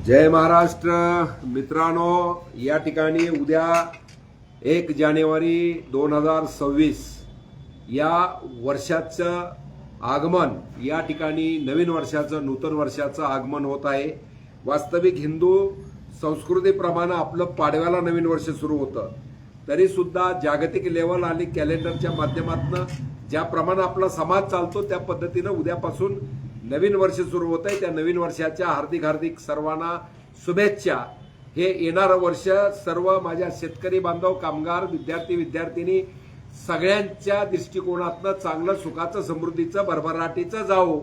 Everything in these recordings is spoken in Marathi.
जय महाराष्ट्र मित्रांनो, या ठिकाणी उद्या 1 जानेवारी 2026 या वर्षाचं आगमन, या ठिकाणी नवीन वर्षाचं, नूतन वर्षाचं आगमन होत आहे। वास्तविक हिंदू संस्कृतीप्रमाणे आपलं पाडव्याला नवीन वर्ष सुरू होतं, तरी सुद्धा जागतिक लेवल आणि कॅलेंडरच्या माध्यमातून ज्याप्रमाणे आपला समाज चालतो त्या पद्धतीने उद्यापासून नवीन वर्ष सुरू होत आहे। त्या नवीन वर्षाच्या हार्दिक हार्दिक सर्वांना शुभेच्छा। हे येणारं वर्ष सर्व माझ्या शेतकरी बांधव, कामगार, विद्यार्थी विद्यार्थिनी सगळ्यांच्या दृष्टिकोनातनं चांगलं, सुखाचं, समृद्धीचं, भरभराटीचं जावो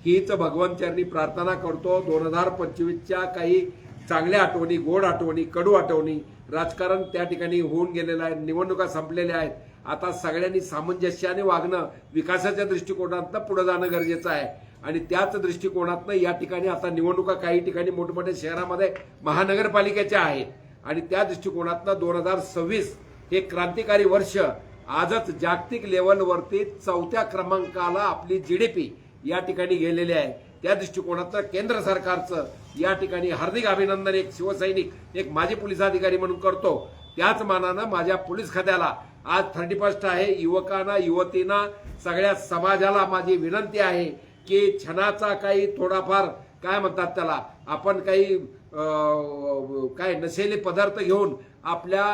हीच भगवंतांनी प्रार्थना करतो। 2025च्या काही चांगल्या आठवणी, गोड आठवणी, कडू आठवणी, राजकारण त्या ठिकाणी होऊन गेलेलं आहे, निवडणुका संपलेल्या आहेत। आता सगळ्यांनी सामंजस्याने वागणं, विकासाच्या दृष्टिकोनातनं पुढे जाणं गरजेचं आहे आणि त्याच दृष्टिकोनातनं या ठिकाणी आता निवडणुका काही ठिकाणी मोठमोठ्या शहरामध्ये महानगरपालिकेच्या आहेत आणि त्या दृष्टिकोनातनं 2026 हे क्रांतिकारी वर्ष आजच जागतिक लेवलवरती 4थ्या क्रमांकाला आपली जीडीपी या ठिकाणी गेलेली आहे। त्या दृष्टिकोनातनं केंद्र सरकारचं या ठिकाणी हार्दिक अभिनंदन एक शिवसैनिक, एक माजी पोलीस अधिकारी म्हणून करतो। त्याच मानानं माझ्या पोलीस खात्याला आज 31 आहे। युवकांना, युवतींना, सगळ्या समाजाला माझी विनंती आहे की क्षणाचा काही थोडाफार काय म्हणतात त्याला, आपण काही काय नशेले पदार्थ घेऊन आपल्या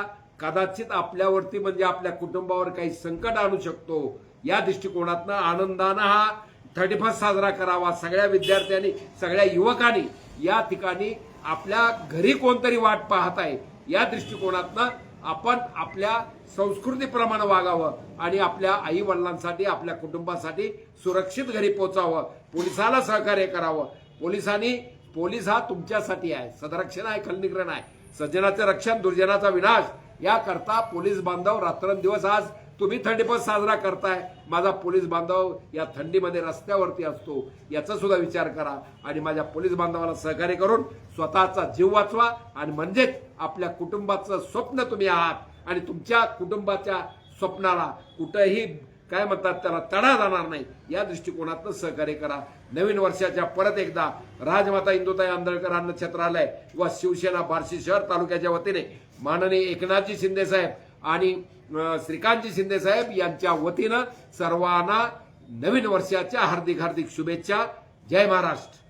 कदाचित आपल्यावरती म्हणजे आपल्या कुटुंबावर काही संकट आणू शकतो। या दृष्टिकोनातनं आनंदानं हा 31 साजरा करावा। सगळ्या विद्यार्थ्यांनी, सगळ्या युवकांनी या ठिकाणी आपल्या घरी कोणतरी वाट पाहत आहे या दृष्टिकोनातनं आपण आपल्या संस्कृतीप्रमाणे वागावं आणि आपल्या आई वडिलांसाठी, आपल्या कुटुंबासाठी सुरक्षित घरी पोहोचावं। पोलिसाला सहकार्य करावं। पोलीस हा तुमच्यासाठी आहे, सदरक्षण आहे, खलनिग्रहण आहे। सज्जनाचं रक्षण, दुर्जनाचा विनाश याकरता पोलीस बांधव रात्रंदिवस, आज तुम्ही थंडीपण साजरा करताय, माझा पोलीस बांधव या थंडीमध्ये रस्त्यावरती असतो, याचा सुद्धा विचार करा आणि माझ्या पोलीस बांधवाला सहकार्य करून स्वतःचा जीव वाचवा आणि म्हणजेच आपल्या कुटुंबाचं स्वप्न तुम्ही आहात आणि तुमच्या कुटुंबाच्या स्वप्नाला कुठेही काय म्हणतात त्याला तडा जाणार नाही या दृष्टिकोनातून सहकार्य करा। नवीन वर्षाच्या परत एकदा राजमाता इंदुताई आंदळकर अन्न छत्रालय व शिवसेना बार्शी शहर तालुक्याच्या वतीने माननीय एकनाथजी शिंदे साहेब आणि श्रीकांतजी शिंदे साहेब यांच्या वतीनं सर्वांना नवीन वर्षाच्या हार्दिक हार्दिक शुभेच्छा। जय महाराष्ट्र।